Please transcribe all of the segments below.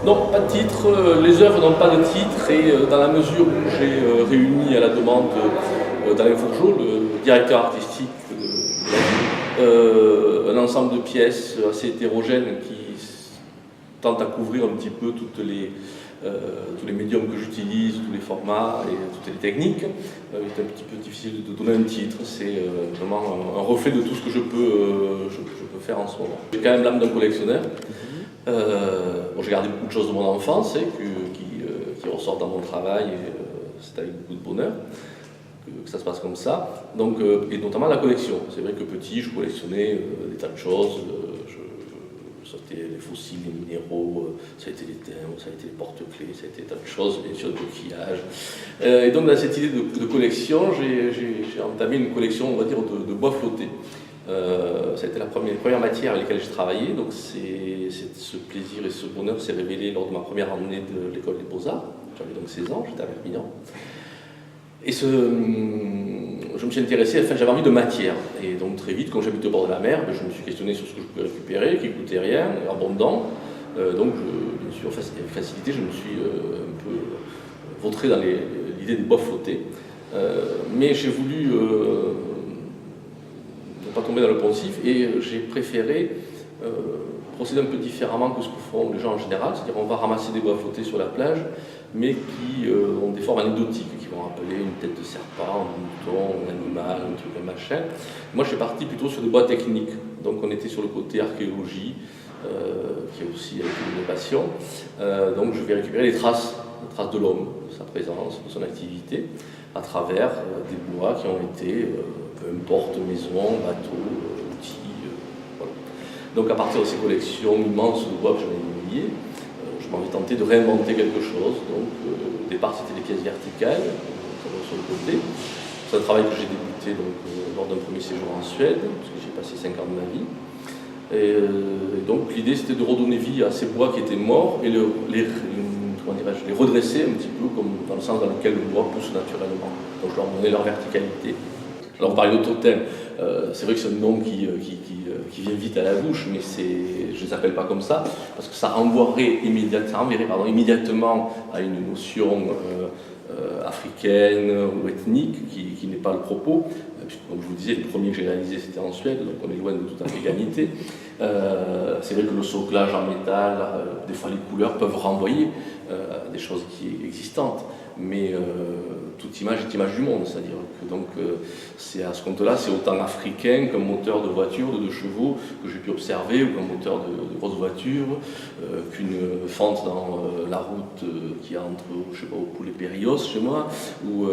Non, pas de titre. Les œuvres n'ont pas de titre et dans la mesure où j'ai réuni à la demande d'Alain Fourgeot, le directeur artistique de la ville, un ensemble de pièces assez hétérogènes qui tentent à couvrir un petit peu tous les médiums que j'utilise, tous les formats et toutes les techniques. C'est un petit peu difficile de donner un titre, c'est vraiment un reflet de tout ce que je peux faire en ce moment. J'ai quand même l'âme d'un collectionneur. Bon, j'ai gardé beaucoup de choses de mon enfance qui ressortent dans mon travail et c'est avec beaucoup de bonheur que ça se passe comme ça. Donc, et notamment la collection. C'est vrai que petit, je collectionnais des tas de choses. Je sortais les fossiles, les minéraux, ça a été les timbres, ça a été les porte-clés, ça a été des tas de choses, bien sûr, des coquillages. Et donc, dans cette idée de collection, j'ai entamé une collection, on va dire, de bois flottés. Ça a été la première matière avec laquelle j'ai travaillé, donc ce plaisir et ce bonheur s'est révélé lors de ma première année de l'école des Beaux-Arts. J'avais donc 16 ans, j'étais à Perpignan. Et je me suis intéressé, enfin j'avais envie de matière. Et donc très vite, quand j'habite au bord de la mer, je me suis questionné sur ce que je pouvais récupérer, qui ne coûtait rien, abondant. Donc bien sûr, facilité, je me suis un peu vautré dans l'idée des bois flottés. Mais j'ai voulu pas tomber dans le poncif et j'ai préféré procéder un peu différemment que ce que font les gens en général, c'est-à-dire on va ramasser des bois flottés sur la plage mais qui ont des formes anecdotiques qui vont rappeler une tête de serpent, un mouton, un animal, un truc, un machin. Moi je suis parti plutôt sur des bois techniques, donc on était sur le côté archéologie qui est aussi une passion, donc je vais récupérer les traces de l'homme, de sa présence, de son activité à travers des bois qui ont été peu importe, maison, bateau, outils, voilà. Donc à partir de ces collections immenses de bois que j'en ai milliers, je m'en vais tenter de réinventer quelque chose. Donc au départ c'était des pièces verticales, sur le côté. C'est un travail que j'ai débuté donc, lors d'un premier séjour en Suède, parce que j'ai passé 5 ans de ma vie. Et donc l'idée c'était de redonner vie à ces bois qui étaient morts et les redresser un petit peu comme dans le sens dans lequel le bois pousse naturellement. Donc je leur donnais leur verticalité. Alors on parlait de totem, c'est vrai que c'est un nom qui vient vite à la bouche, mais je ne les appelle pas comme ça, parce que ça renverrait immédiatement à une notion africaine ou ethnique qui n'est pas le propos, puisque comme je vous disais, le premier que j'ai réalisé c'était en Suède, donc on est loin de toute africanité. C'est vrai que le soclage en métal, des fois les couleurs peuvent renvoyer à des choses existantes, mais toute image est image du monde, c'est-à-dire que donc c'est à ce compte-là, c'est autant africain qu'un moteur de voiture de 2 chevaux que j'ai pu observer, ou qu'un moteur de grosse voiture, qu'une fente dans la route qui entre, je sais pas, au Poulet Périos chez moi, ou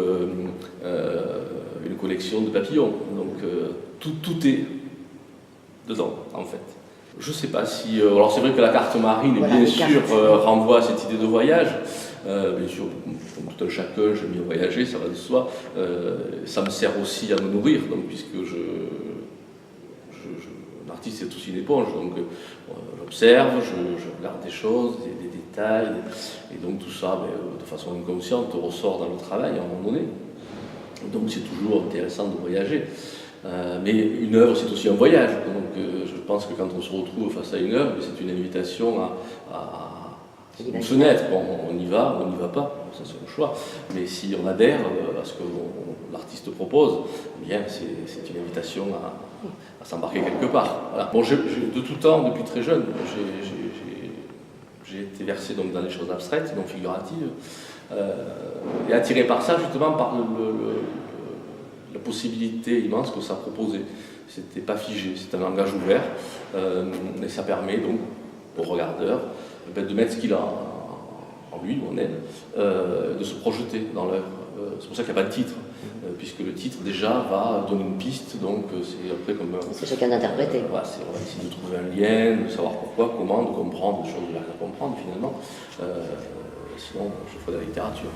une collection de papillons. Donc tout est dedans, en fait. Je ne sais pas si... alors c'est vrai que la carte marine, voilà, bien sûr, renvoie à cette idée de voyage. Bien sûr, comme tout un chacun, j'aime bien voyager, ça va de soi. Ça me sert aussi à me nourrir, donc, puisque l'artiste c'est aussi une éponge, donc j'observe, je regarde des choses, des détails, et donc tout ça, de façon inconsciente, ressort dans le travail à un moment donné. Donc c'est toujours intéressant de voyager. Mais une œuvre, c'est aussi un voyage. Donc je pense que quand on se retrouve face à une œuvre, c'est une invitation à une fenêtre. Bon, on y va, on n'y va pas, ça c'est le choix. Mais si on adhère à ce que l'artiste propose, eh bien c'est une invitation à s'embarquer quelque part. Voilà. Bon, de tout temps, depuis très jeune, j'ai été versé donc, dans des choses abstraites, donc figuratives, et attiré par ça, justement, par la possibilité immense que ça proposait. C'était pas figé, c'est un langage ouvert, et ça permet donc au regardeur de mettre ce qu'il a en lui ou en elle, de se projeter dans l'œuvre. C'est pour ça qu'il n'y a pas de titre, puisque le titre déjà va donner une piste, donc c'est après comme... c'est chacun d'interpréter. Voilà, on va essayer de trouver un lien, de savoir pourquoi, comment, de comprendre des choses à comprendre finalement. Sinon je ferai de la littérature.